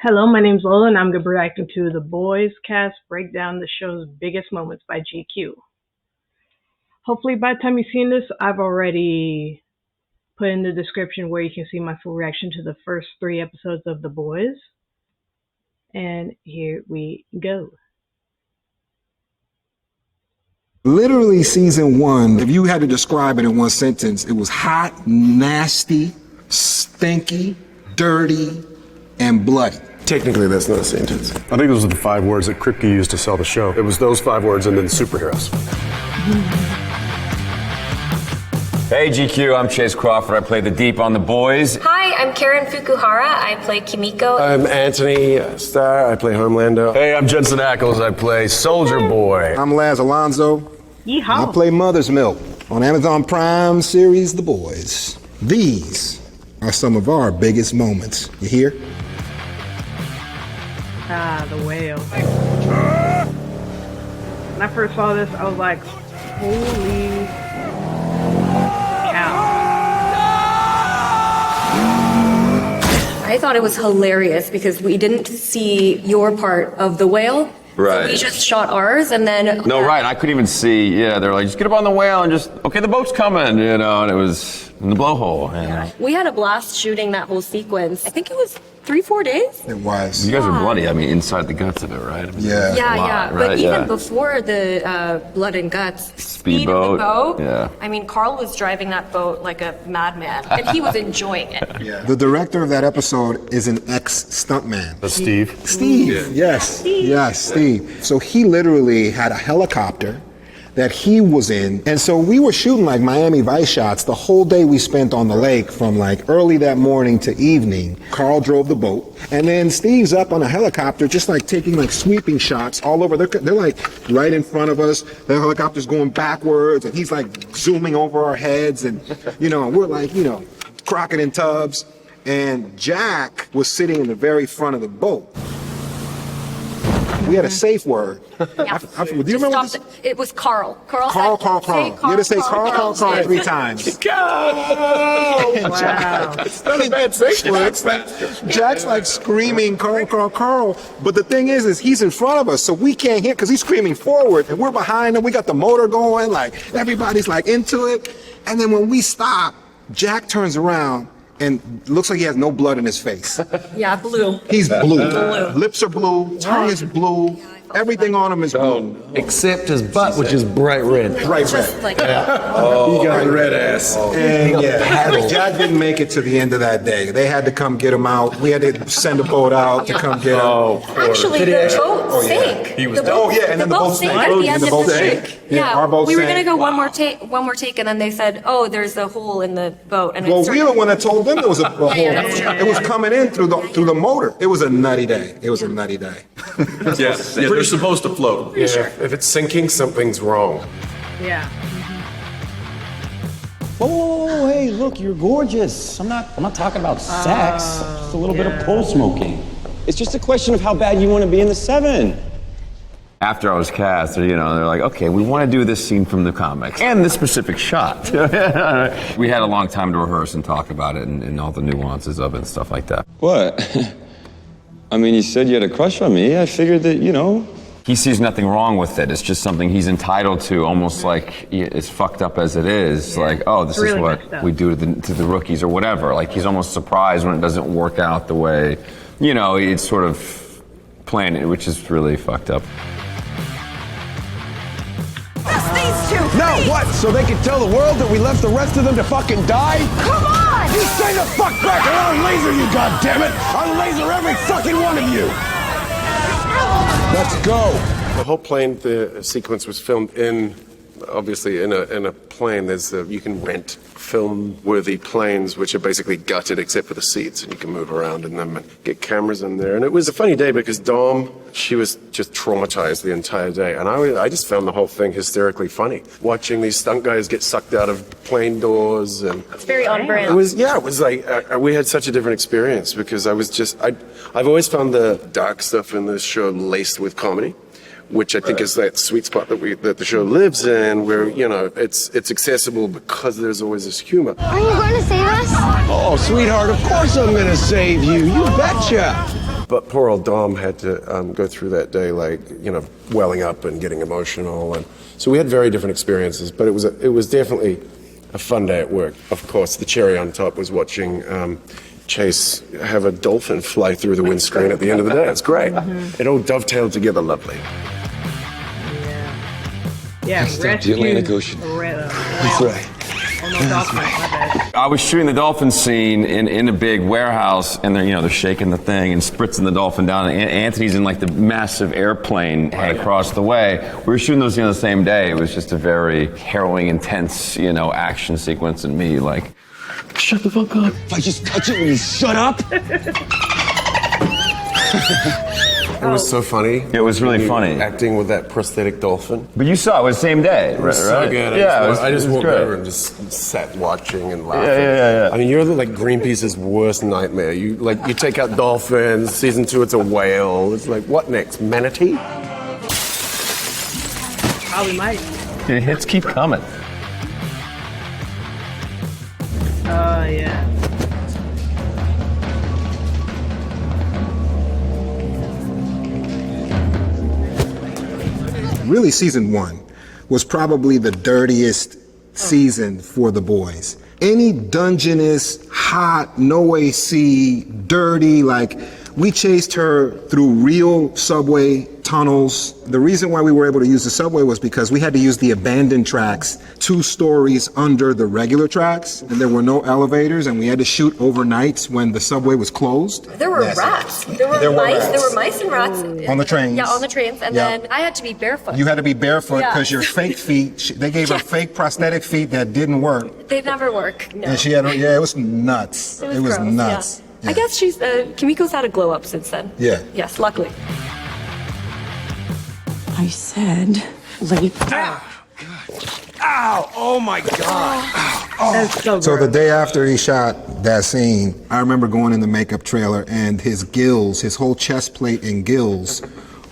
Hello, my name's Lola, and I'm going to be reacting to The Boys cast breakdown the show's biggest moments by GQ. Hopefully, by the time you've seen this, I've already put in the description where you can see my full reaction to the first 3 episodes of The Boys. And here we go. Literally, season 1, if you had to describe it in one sentence, it was hot, nasty, stinky, dirty, and bloody. Technically, that's not a sentence. I think those are the 5 words that Kripke used to sell the show. It was those 5 words and then superheroes. Hey GQ, I'm Chase Crawford. I play the Deep on The Boys. Hi, I'm Karen Fukuhara. I play Kimiko. I'm Anthony Starr. I play Homelander. Hey, I'm Jensen Ackles. I play Soldier Boy. I'm Laz Alonso. Yeehaw! I play Mother's Milk on Amazon Prime series The Boys. These are some of our biggest moments. You hear? Ah, the whale. When I first saw this, I was like, holy cow. I thought it was hilarious because we didn't see your part of the whale. Right. So we just shot ours and then... No, right. I couldn't even see. Yeah, they're like, just get up on the whale and just, okay, the boat's coming, and it was in the blowhole. We had a blast shooting that whole sequence. I think it was 3-4 days? It was. You guys are bloody. I mean, inside the guts of it, right? I mean, Yeah. Yeah. right? But even before the blood and guts, speed of the boat. Yeah. I mean, Carl was driving that boat like a madman, and he was enjoying it. Yeah. The director of that episode is an ex-stuntman. That's Steve. Steve, yes. Yes, Steve. So he literally had a helicopter that he was in. And so we were shooting like Miami Vice shots the whole day we spent on the lake from like early that morning to evening. Carl drove the boat. And then Steve's up on a helicopter just like taking like sweeping shots all over. They're like right in front of us. The helicopter's going backwards and he's like zooming over our heads. And, we're like, crocking in tubs. And Jack was sitting in the very front of the boat. We had a safe word. Yeah. Do you remember this? It was Carl. Carl. Carl. Say You had to say Carl 3 times. Wow. It's not a bad safe word. Jack's like screaming, Carl. But the thing is he's in front of us, so we can't hear because he's screaming forward, and we're behind him. We got the motor going, like everybody's like into it. And then when we stop, Jack turns around and looks like he has no blood in his face. Yeah, blue. He's blue. Lips are blue. Tongue is blue. Everything on him is blue. Except his butt, which is bright red. Bright Just red. like He got a red ass. And Jack didn't make it to the end of that day. They had to come get him out. We had to send a boat out to come get him. Actually, the boat sank. He was the boat, and then the boat sank. at the end The of boat the sank. trip. Yeah, our boat we were sank. gonna go one more take, and then they said, "Oh, there's a hole in the boat." And Well, it we were the one that told them there was a hole. Yeah, that's true. It was coming in through the motor. It was a nutty day. Yeah, they're supposed to float. Yeah, if it's sinking, something's wrong. Yeah. Oh, hey, look, you're gorgeous. I'm not talking about sex. Just a little bit of pole smoking. It's just a question of how bad you want to be in the 7. After I was cast, they're like, okay, we want to do this scene from the comics and this specific shot. We had a long time to rehearse and talk about it and all the nuances of it and stuff like that. What? I mean, you said you had a crush on me. I figured that, He sees nothing wrong with it. It's just something he's entitled to, almost like as fucked up as it is. Like, oh, this Really is what we do to the rookies or whatever. Like, he's almost surprised when it doesn't work out the way, it's sort of planned it, which is really fucked up. No, what? So they can tell the world that we left the rest of them to fucking die? Come on! You stay the fuck back or I'll laser you, goddammit! I'll laser every fucking one of you! Let's go! The whole plane sequence was filmed obviously in a plane. You can rent film-worthy planes, which are basically gutted except for the seats, and you can move around in them and get cameras in there. And it was a funny day because Dom, she was just traumatized the entire day, and I just found the whole thing hysterically funny. Watching these stunt guys get sucked out of plane doors, and It's very on brand. it was like we had such a different experience because I've always found the dark stuff in this show laced with comedy, which I think is that sweet spot that the show lives in, where it's accessible because there's always this humor. Are you going to save us? Oh, sweetheart, of course I'm gonna save you. You betcha! But poor old Dom had to go through that day, like, welling up and getting emotional. And so we had very different experiences, but it was definitely a fun day at work. Of course, the cherry on top was watching Chase have a dolphin fly through the windscreen at the end of the day. It's great. It all dovetailed together lovely. Yeah, rescue Atlantic Ocean. That's right. Oh, no, dolphin, my bad. I was shooting the dolphin scene in a big warehouse, and they're shaking the thing and spritzing the dolphin down. And Anthony's in like the massive airplane head across the way. We were shooting those the same day. It was just a very harrowing, intense, action sequence, and me like, shut the fuck up. If I just touch it, will you shut up? It was so funny. It was really funny. Acting with that prosthetic dolphin. But you saw it was the same day, right? So good. Yeah, I just walked great. over and just sat watching and laughing. Yeah. I mean, you're like Greenpeace's worst nightmare. You take out dolphins. Season 2, it's a whale. It's like, what next? Manatee? Probably might. The hits keep coming. Yeah. Really, season 1 was probably the dirtiest season for the boys. Any dungeness, hot, no AC, dirty, like we chased her through real subway tunnels. The reason why we were able to use the subway was because we had to use the abandoned tracks 2 stories under the regular tracks, and there were no elevators, and we had to shoot overnights when the subway was closed. There were rats. There were mice and rats. On the trains. Yeah, on the trains. And then I had to be barefoot. You had to be barefoot because Yeah. your fake feet, they gave her fake prosthetic feet that didn't work. They never work. No. And she had, it was nuts. It was gross, nuts. Yeah. I guess she's, Kimiko's had a glow up since then. Yeah. Yes, luckily. I said, lay down. Ow! Oh my God! That's so So the gross. day after he shot that scene, I remember going in the makeup trailer and his gills, his whole chest plate and gills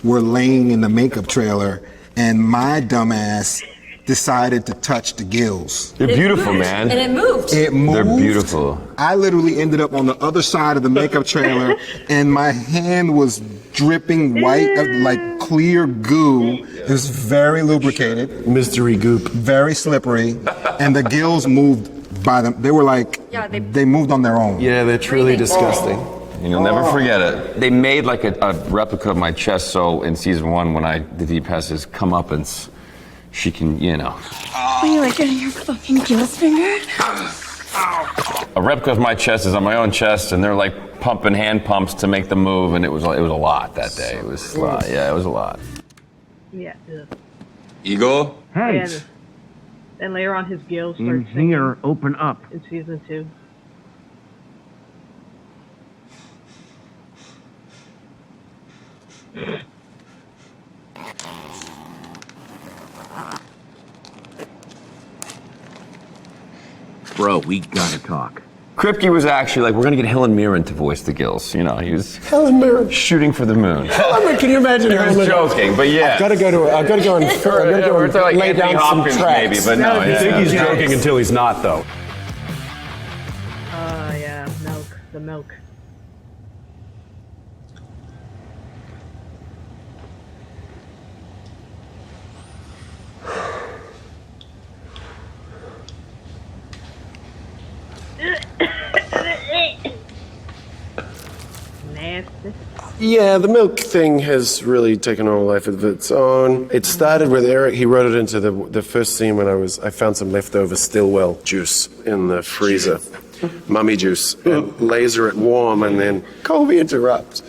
were laying in the makeup trailer, and my dumbass decided to touch the gills. They're beautiful, man. And it moved. It moved. They're beautiful. I literally ended up on the other side of the makeup trailer, and my hand was dripping white, like clear goo. It was very lubricated. Mystery goop. Very slippery, and the gills moved by them. They were like, Yeah, they moved on their own. Yeah, they're truly Breathing. disgusting. And you'll never forget it. They made like a replica of my chest, so in season 1, when the deep has his comeuppance, she can, Are you like getting your fucking gills fingered? A replica of my chest is on my own chest, and they're like pumping hand pumps to make the move, and it was a lot that day. It was a lot. Yeah, it was a lot. Yeah. Ugh. Ego? Yeah. Then later on, his gills started singing Here, open up. in season 2. Bro, we gotta talk. Kripke was actually like, we're gonna get Helen Mirren to voice the gills. He was Helen Mirren. shooting for the moon. Can you imagine He Helen was Mirren? joking, but yeah. I've got to go We're talking like lay Anthony down some Hopkins tracks. maybe, but no. You think yeah. he's joking until he's not, though. Yeah, milk. The milk. Nasty. Yeah, the milk thing has really taken on a life of its own. It started with Eric. He wrote it into the first scene when I found some leftover Stillwell juice in the freezer, mummy juice, and laser it warm, and then Colby interrupts.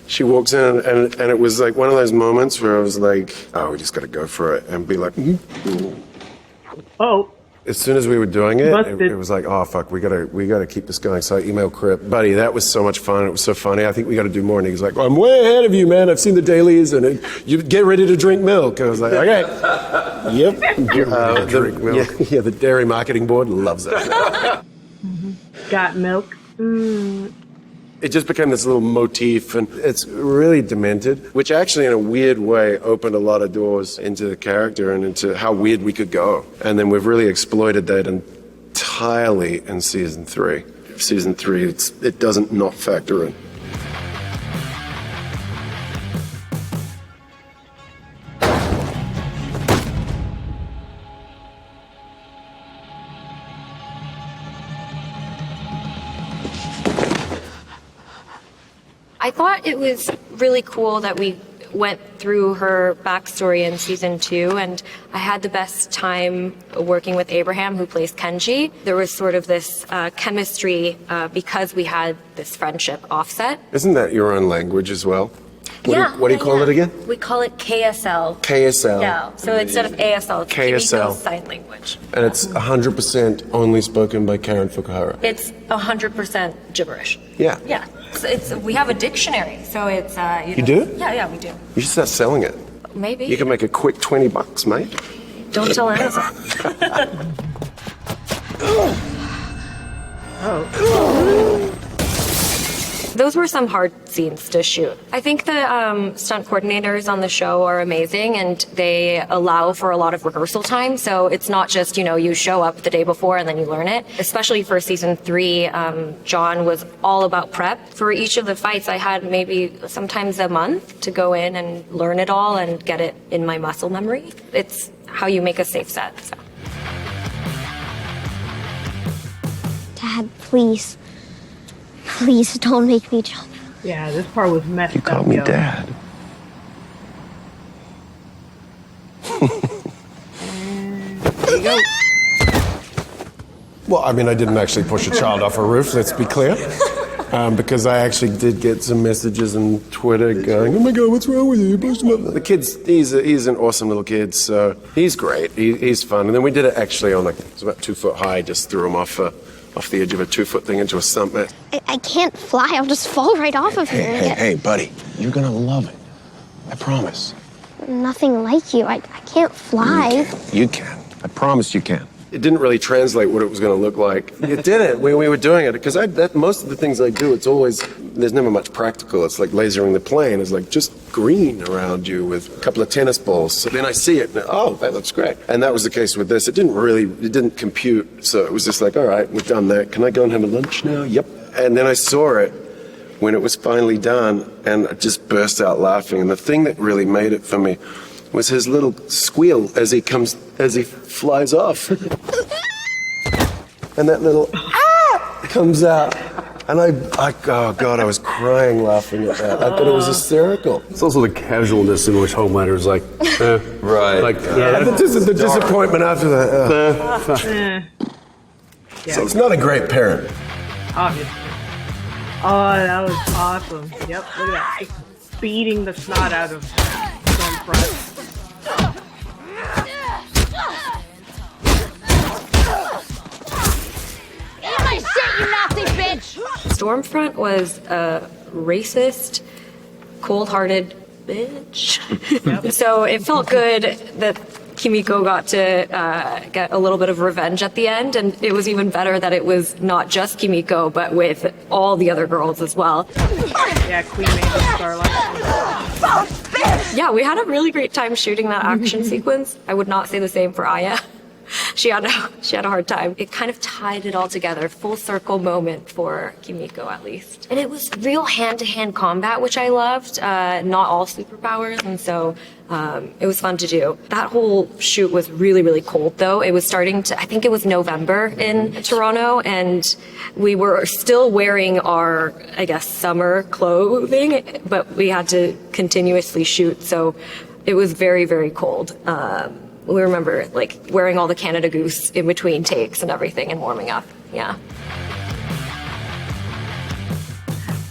She walks in, and it was like one of those moments where I was like, oh, we just got to go for it, and be like, Oh. As soon as we were doing it, Busted. it was like, oh fuck, we gotta keep this going. So I emailed Crip, buddy, that was so much fun. It was so funny. I think we got to do more. And he was like, I'm way ahead of you, man. I've seen the dailies, and you get ready to drink milk. I was like, okay, yep. Get ready to drink milk. Yeah, the dairy marketing board loves it. Got milk. It just became this little motif, and it's really demented, which actually in a weird way opened a lot of doors into the character and into how weird we could go. And then we've really exploited that entirely in season 3. Season 3, it doesn't not factor in. I thought it was really cool that we went through her backstory in season 2, and I had the best time working with Abraham, who plays Kenji. There was sort of this chemistry because we had this friendship offset. Isn't that your own language as well? What do you call it again? We call it KSL. KSL. Yeah, so instead of ASL, it's KSL. Kimiko's sign language. And it's 100% only spoken by Karen Fukuhara. It's 100% gibberish. Yeah. Yeah, we have a dictionary, so it's... You do? Yeah, we do. You should start selling it. Maybe. You can make a quick $20, mate. Don't tell Amazon. Those were some hard scenes to shoot. I think the stunt coordinators on the show are amazing, and they allow for a lot of rehearsal time. So it's not just, you show up the day before and then you learn it. Especially for season 3, John was all about prep. For each of the fights, I had maybe sometimes a month to go in and learn it all and get it in my muscle memory. It's how you make a safe set. So. Dad, please. Please don't make me jump. Yeah, this part was messed up. You called me Dad. There you go. Well, I mean, I didn't actually push a child off a roof, let's be clear. Because I actually did get some messages on Twitter going, "Oh my God, what's wrong with you? You pushed him up." The kid's, he's an awesome little kid, so he's great. He's fun. And then we did it actually on it's about 2 foot high, just threw him off the edge of a 2-foot thing into a summit. I can't fly. I'll just fall right off of here. Hey, buddy. You're gonna love it. I promise. Nothing like you. I can't fly. You can. I promise you can. It didn't really translate what it was going to look like. It didn't when we were doing it, because most of the things I do, there's never much practical. It's like lasering the plane. It's like just green around you with a couple of tennis balls. So then I see it, and oh, that looks great. And that was the case with this. It didn't compute. So it was just like, all right, we've done that. Can I go and have a lunch now? Yep. And then I saw it when it was finally done, and I just burst out laughing. And the thing that really made it for me was his little squeal as he flies off. And that little comes out. And oh God, I was crying laughing at that. I thought it was hysterical. It's also the casualness in which Homelander's like, right. Like, the disappointment after that. So it's not a great parent. Obviously. Oh, that was awesome. Yep, look at that. Just beating the snot out of Stormfront. Eat my shit, you nasty bitch! Stormfront was a racist, cold-hearted bitch. So it felt good that Kimiko got to get a little bit of revenge at the end, and it was even better that it was not just Kimiko, but with all the other girls as well. Yeah, Queen made the Starlight. Yeah, we had a really great time shooting that action sequence. I would not say the same for Aya. She had a hard time. It kind of tied it all together, full circle moment for Kimiko at least. And it was real hand-to-hand combat, which I loved. Not all superpowers, and so it was fun to do. That whole shoot was really, really cold though. It was starting to, I think it was November in Toronto, and we were still wearing our, I guess, summer clothing, but we had to continuously shoot, so it was very, very cold. We remember wearing all the Canada Goose in between takes and everything and warming up. Yeah.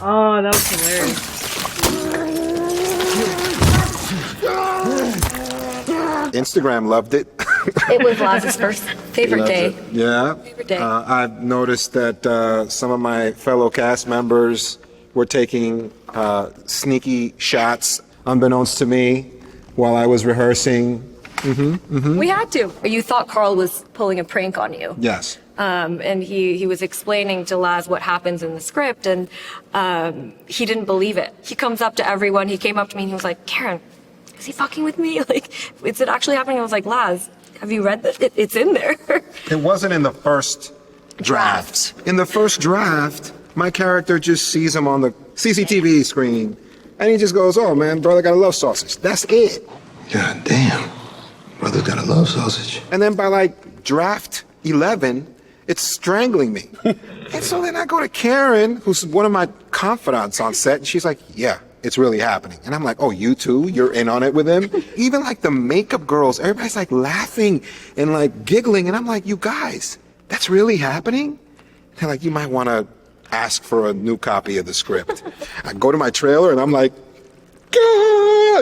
Oh, that was hilarious. Instagram loved it. It was Laz's first favorite day. Yeah. Favorite day. I've noticed that some of my fellow cast members were taking sneaky shots unbeknownst to me while I was rehearsing. We had to. You thought Carl was pulling a prank on you. Yes. And he was explaining to Laz what happens in the script, and he didn't believe it. He comes up to everyone. He came up to me and he was like, "Karen, is he fucking with me? Is it actually happening?" I was like, "Laz, have you read that? It's in there." It wasn't in the first draft. In the first draft, my character just sees him on the CCTV screen, and he just goes, "Oh man, brother got a love sausage." That's it. God damn. Brother's got a love sausage. And then by draft 11, It's strangling me. And so then I go to Karen, who's one of my confidants on set, and she's like, yeah, it's really happening. And I'm like, oh, you too? You're in on it with him? Even like the makeup girls, everybody's like laughing and like giggling. And I'm like, you guys, that's really happening? They're like, you might want to ask for a new copy of the script. I go to my trailer and I'm like,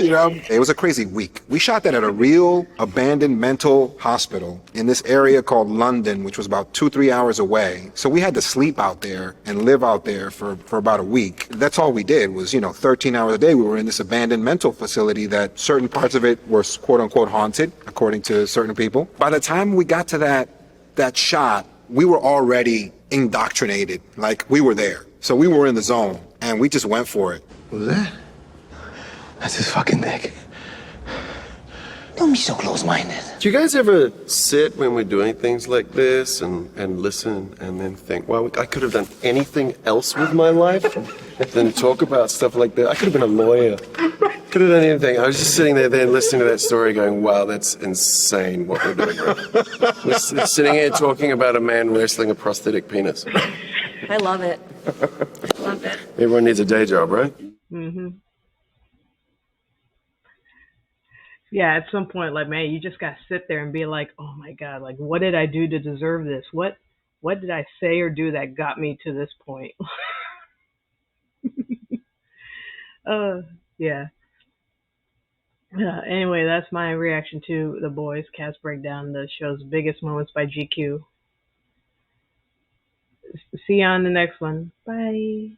you know, it was a crazy week. We shot that at a real abandoned mental hospital in this area called London, which was about 2-3 hours away. So we had to sleep out there and live out there for about a week. That's all we did was, 13 hours a day. We were in this abandoned mental facility that certain parts of it were quote unquote haunted, according to certain people. By the time we got to that shot, we were already indoctrinated. Like we were there. So we were in the zone and we just went for it. What was that? That's his fucking dick. Don't be so close-minded. Do you guys ever sit when we're doing things like this and listen and then think, wow, I could have done anything else with my life than talk about stuff like that? I could have been a lawyer. Could have done anything. I was just sitting there listening to that story going, wow, that's insane what we're doing right now. We're sitting here talking about a man wrestling a prosthetic penis. I love it. I love it. Everyone needs a day job, right? Mm-hmm. Yeah, at some point, like, man, you just gotta sit there and be like, oh my God, like, what did I do to deserve this? What did I say or do that got me to this point? Yeah. Anyway, that's my reaction to The Boys cast breakdown, the show's biggest moments by GQ. See you on the next one. Bye.